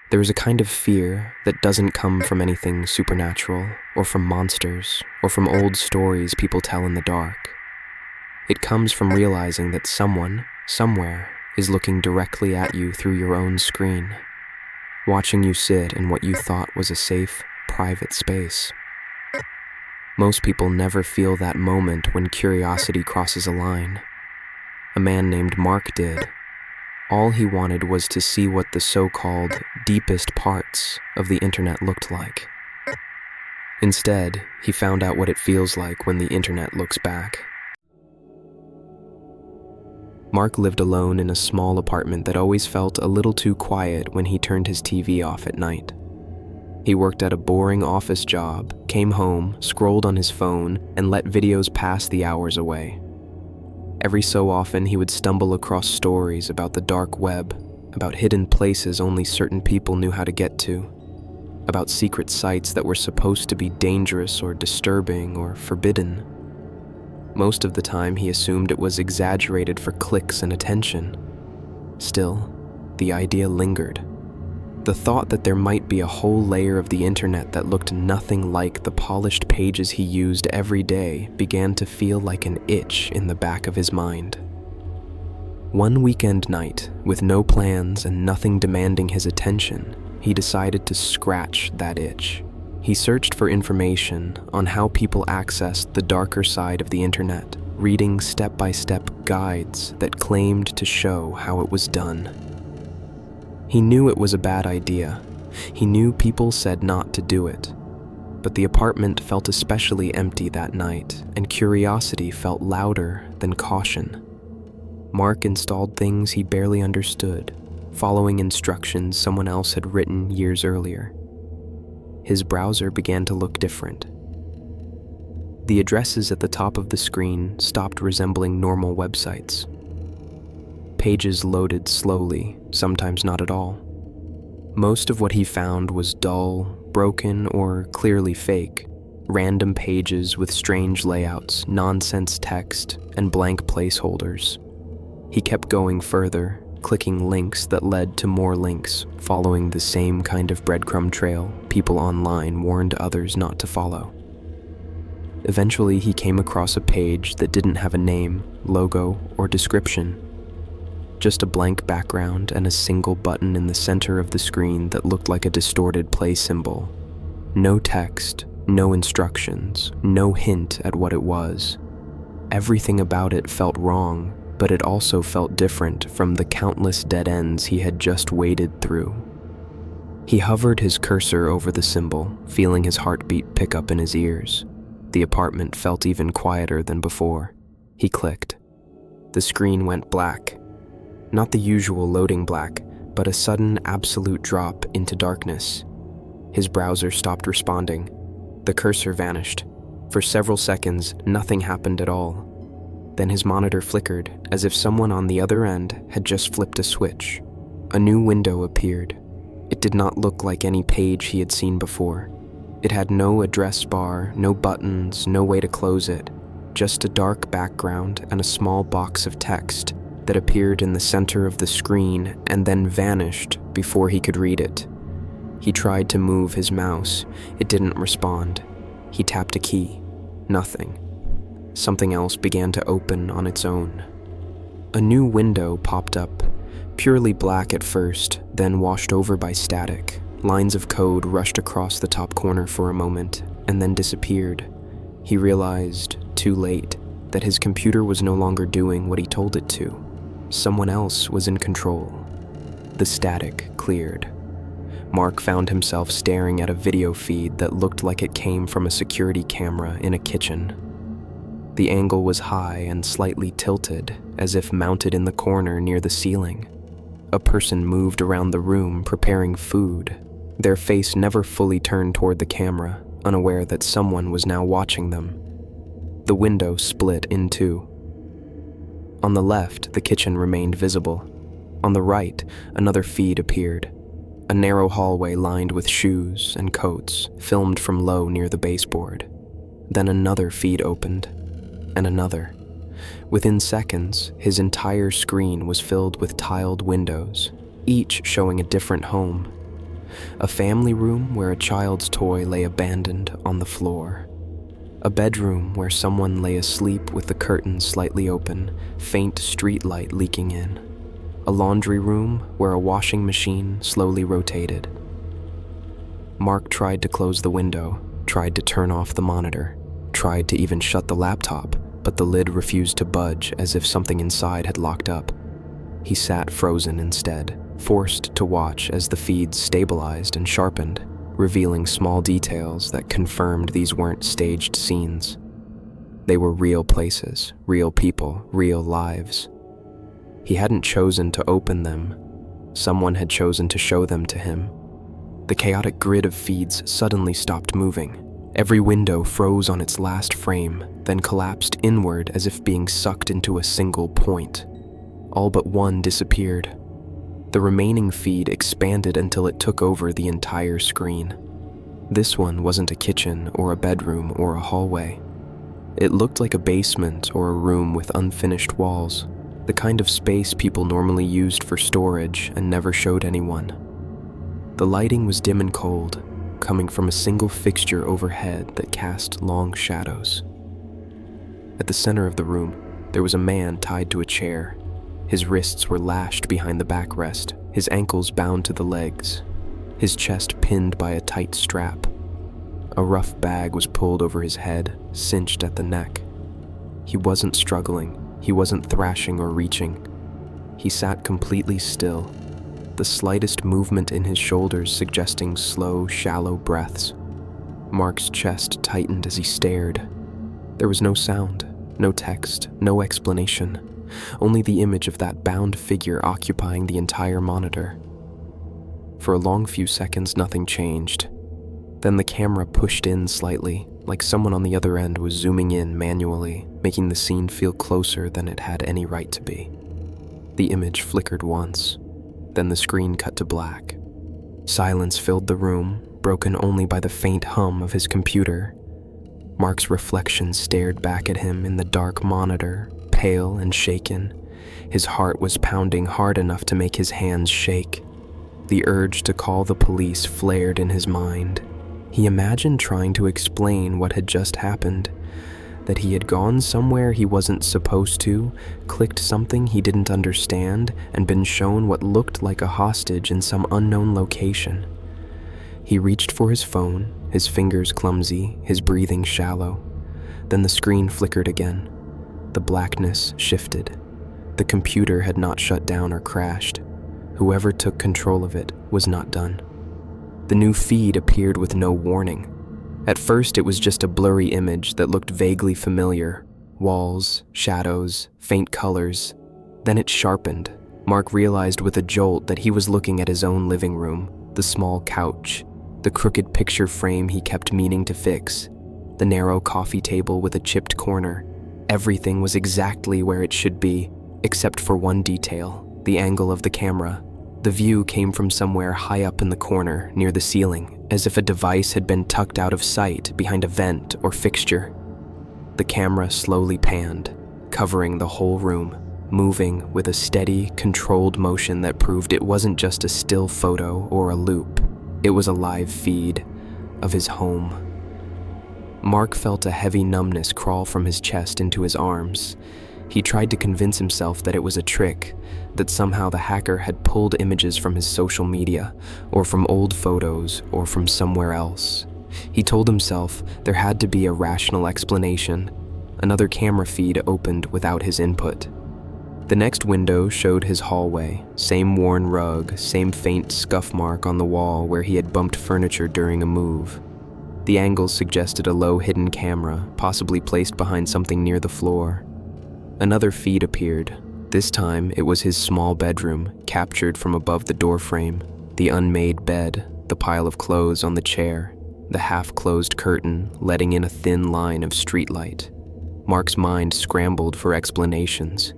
There is a kind of fear that doesn't come from anything supernatural, or from monsters, or from old stories people tell in the dark. It comes from realizing that someone, somewhere, is looking directly at you through your own screen, watching you sit in what you thought was a safe, private space. Most people never feel that moment when curiosity crosses a line. A man named Mark did. All he wanted was to see what the so-called deepest parts of the internet looked like. Instead, he found out what it feels like when the internet looks back. Mark lived alone in a small apartment that always felt a little too quiet when he turned his TV off at night. He worked at a boring office job, came home, scrolled on his phone, and let videos pass the hours away. Every so often, he would stumble across stories about the dark web, about hidden places only certain people knew how to get to, about secret sites that were supposed to be dangerous or disturbing or forbidden. Most of the time, he assumed it was exaggerated for clicks and attention. Still, the idea lingered. The thought that there might be a whole layer of the internet that looked nothing like the polished pages he used every day began to feel like an itch in the back of his mind. One weekend night, with no plans and nothing demanding his attention, he decided to scratch that itch. He searched for information on how people accessed the darker side of the internet, reading step-by-step guides that claimed to show how it was done. He knew it was a bad idea. He knew people said not to do it. But the apartment felt especially empty that night, and curiosity felt louder than caution. Mark installed things he barely understood, following instructions someone else had written years earlier. His browser began to look different. The addresses at the top of the screen stopped resembling normal websites. Pages loaded slowly, sometimes not at all. Most of what he found was dull, broken, or clearly fake. Random pages with strange layouts, nonsense text, and blank placeholders. He kept going further, clicking links that led to more links, following the same kind of breadcrumb trail people online warned others not to follow. Eventually, he came across a page that didn't have a name, logo, or description. Just a blank background and a single button in the center of the screen that looked like a distorted play symbol. No text, no instructions, no hint at what it was. Everything about it felt wrong, but it also felt different from the countless dead ends he had just waded through. He hovered his cursor over the symbol, feeling his heartbeat pick up in his ears. The apartment felt even quieter than before. He clicked. The screen went black. Not the usual loading black, but a sudden absolute drop into darkness. His browser stopped responding. The cursor vanished. For several seconds, nothing happened at all. Then his monitor flickered, as if someone on the other end had just flipped a switch. A new window appeared. It did not look like any page he had seen before. It had no address bar, no buttons, no way to close it. Just a dark background and a small box of text that appeared in the center of the screen and then vanished before he could read it. He tried to move his mouse. It didn't respond. He tapped a key. Nothing. Something else began to open on its own. A new window popped up, purely black at first, then washed over by static. Lines of code rushed across the top corner for a moment, and then disappeared. He realized, too late, that his computer was no longer doing what he told it to. Someone else was in control. The static cleared. Mark found himself staring at a video feed that looked like it came from a security camera in a kitchen. The angle was high and slightly tilted, as if mounted in the corner near the ceiling. A person moved around the room preparing food, their face never fully turned toward the camera, unaware that someone was now watching them. The window split in two. On the left, the kitchen remained visible. On the right, another feed appeared. A narrow hallway lined with shoes and coats, filmed from low near the baseboard. Then another feed opened, and another. Within seconds, his entire screen was filled with tiled windows, each showing a different home. A family room where a child's toy lay abandoned on the floor. A bedroom where someone lay asleep with the curtains slightly open, faint street light leaking in. A laundry room where a washing machine slowly rotated. Mark tried to close the window, tried to turn off the monitor, tried to even shut the laptop, but the lid refused to budge as if something inside had locked up. He sat frozen instead, forced to watch as the feeds stabilized and sharpened, revealing small details that confirmed these weren't staged scenes. They were real places, real people, real lives. He hadn't chosen to open them. Someone had chosen to show them to him. The chaotic grid of feeds suddenly stopped moving. Every window froze on its last frame, then collapsed inward as if being sucked into a single point. All but one disappeared. The remaining feed expanded until it took over the entire screen. This one wasn't a kitchen or a bedroom or a hallway. It looked like a basement or a room with unfinished walls, the kind of space people normally used for storage and never showed anyone. The lighting was dim and cold, coming from a single fixture overhead that cast long shadows. At the center of the room, there was a man tied to a chair. His wrists were lashed behind the backrest, his ankles bound to the legs, his chest pinned by a tight strap. A rough bag was pulled over his head, cinched at the neck. He wasn't struggling, he wasn't thrashing or reaching. He sat completely still, the slightest movement in his shoulders suggesting slow, shallow breaths. Mark's chest tightened as he stared. There was no sound, no text, no explanation. Only the image of that bound figure occupying the entire monitor. For a long few seconds, nothing changed. Then the camera pushed in slightly, like someone on the other end was zooming in manually, making the scene feel closer than it had any right to be. The image flickered once, then the screen cut to black. Silence filled the room, broken only by the faint hum of his computer. Mark's reflection stared back at him in the dark monitor, pale and shaken. His heart was pounding hard enough to make his hands shake. The urge to call the police flared in his mind. He imagined trying to explain what had just happened, that he had gone somewhere he wasn't supposed to, clicked something he didn't understand, and been shown what looked like a hostage in some unknown location. He reached for his phone, his fingers clumsy, his breathing shallow. Then the screen flickered again. The blackness shifted. The computer had not shut down or crashed. Whoever took control of it was not done. The new feed appeared with no warning. At first, it was just a blurry image that looked vaguely familiar. Walls, shadows, faint colors. Then it sharpened. Mark realized with a jolt that he was looking at his own living room, the small couch, the crooked picture frame he kept meaning to fix, the narrow coffee table with a chipped corner. Everything was exactly where it should be, except for one detail, the angle of the camera. The view came from somewhere high up in the corner, near the ceiling, as if a device had been tucked out of sight behind a vent or fixture. The camera slowly panned, covering the whole room, moving with a steady, controlled motion that proved it wasn't just a still photo or a loop. It was a live feed of his home. Mark felt a heavy numbness crawl from his chest into his arms. He tried to convince himself that it was a trick, that somehow the hacker had pulled images from his social media, or from old photos, or from somewhere else. He told himself there had to be a rational explanation. Another camera feed opened without his input. The next window showed his hallway, same worn rug, same faint scuff mark on the wall where he had bumped furniture during a move. The angles suggested a low hidden camera, possibly placed behind something near the floor. Another feed appeared. This time, it was his small bedroom, captured from above the doorframe. The unmade bed, the pile of clothes on the chair, the half-closed curtain letting in a thin line of streetlight. Mark's mind scrambled for explanations.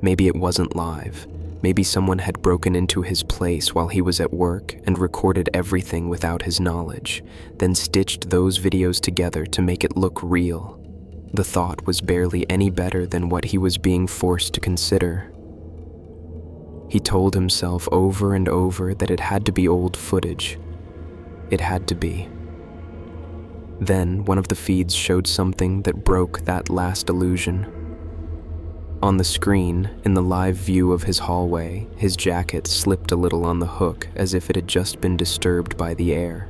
Maybe it wasn't live. Maybe someone had broken into his place while he was at work and recorded everything without his knowledge, then stitched those videos together to make it look real. The thought was barely any better than what he was being forced to consider. He told himself over and over that it had to be old footage, It had to be. Then one of the feeds showed something that broke that last illusion. On the screen, in the live view of his hallway, his jacket slipped a little on the hook as if it had just been disturbed by the air.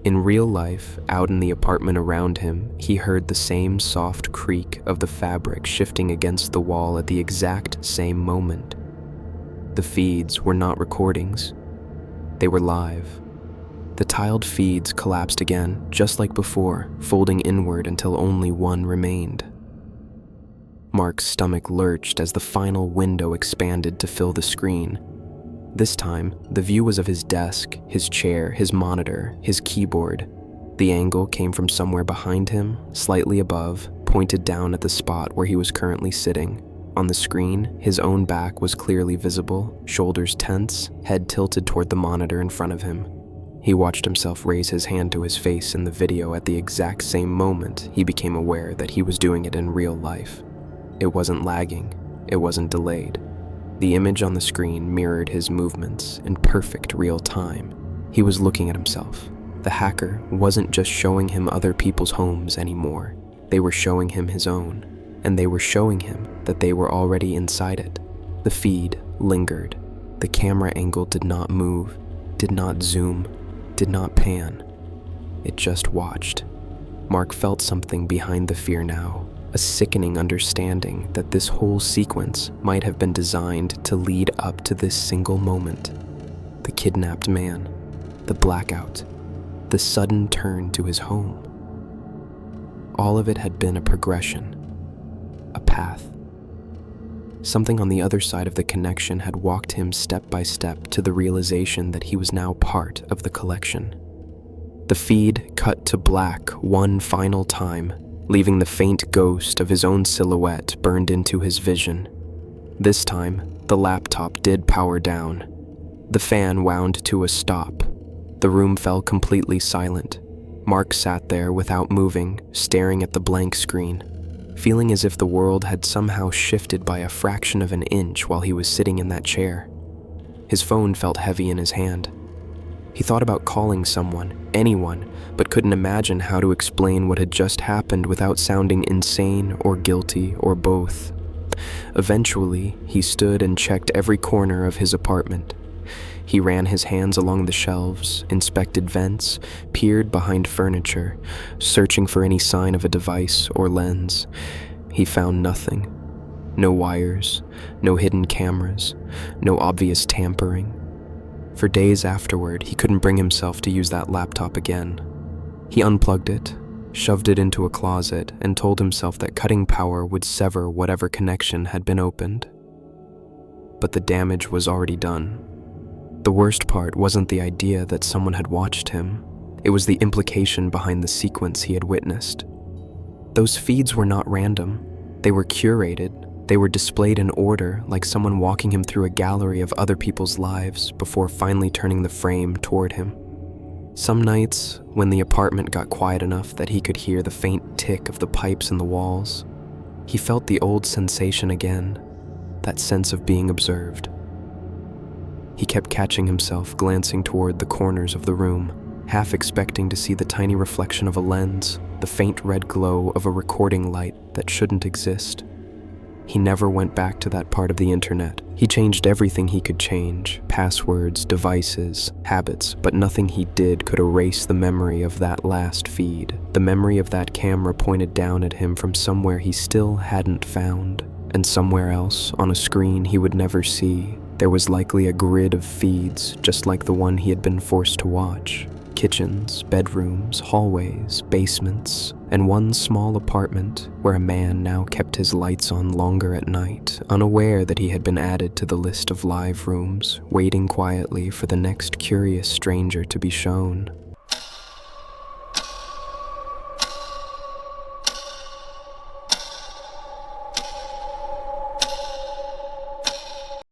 In real life, out in the apartment around him, he heard the same soft creak of the fabric shifting against the wall at the exact same moment. The feeds were not recordings. They were live. The tiled feeds collapsed again, just like before, folding inward until only one remained. Mark's stomach lurched as the final window expanded to fill the screen. This time, the view was of his desk, his chair, his monitor, his keyboard. The angle came from somewhere behind him, slightly above, pointed down at the spot where he was currently sitting. On the screen, his own back was clearly visible, shoulders tense, head tilted toward the monitor in front of him. He watched himself raise his hand to his face in the video at the exact same moment he became aware that he was doing it in real life. It wasn't lagging. It wasn't delayed. The image on the screen mirrored his movements in perfect real time. He was looking at himself. The hacker wasn't just showing him other people's homes anymore. They were showing him his own, and they were showing him that they were already inside it. The feed lingered. The camera angle did not move, did not zoom, did not pan. It just watched. Mark felt something behind the fear now. A sickening understanding that this whole sequence might have been designed to lead up to this single moment. The kidnapped man, the blackout, the sudden turn to his home. All of it had been a progression, a path. Something on the other side of the connection had walked him step by step to the realization that he was now part of the collection. The feed cut to black one final time, leaving the faint ghost of his own silhouette burned into his vision. This time, the laptop did power down. The fan wound to a stop. The room fell completely silent. Mark sat there without moving, staring at the blank screen, feeling as if the world had somehow shifted by a fraction of an inch while he was sitting in that chair. His phone felt heavy in his hand. He thought about calling someone, anyone, but couldn't imagine how to explain what had just happened without sounding insane or guilty or both. Eventually, he stood and checked every corner of his apartment. He ran his hands along the shelves, inspected vents, peered behind furniture, searching for any sign of a device or lens. He found nothing. No wires, no hidden cameras, no obvious tampering. For days afterward, he couldn't bring himself to use that laptop again. He unplugged it, shoved it into a closet, and told himself that cutting power would sever whatever connection had been opened. But the damage was already done. The worst part wasn't the idea that someone had watched him. It was the implication behind the sequence he had witnessed. Those feeds were not random. They were curated. They were displayed in order, like someone walking him through a gallery of other people's lives before finally turning the frame toward him. Some nights, when the apartment got quiet enough that he could hear the faint tick of the pipes in the walls, he felt the old sensation again, that sense of being observed. He kept catching himself glancing toward the corners of the room, half expecting to see the tiny reflection of a lens, the faint red glow of a recording light that shouldn't exist. He never went back to that part of the internet. He changed everything he could change, passwords, devices, habits, but nothing he did could erase the memory of that last feed, the memory of that camera pointed down at him from somewhere he still hadn't found, and somewhere else, on a screen he would never see, there was likely a grid of feeds, just like the one he had been forced to watch. Kitchens, bedrooms, hallways, basements, and one small apartment where a man now kept his lights on longer at night, unaware that he had been added to the list of live rooms, waiting quietly for the next curious stranger to be shown.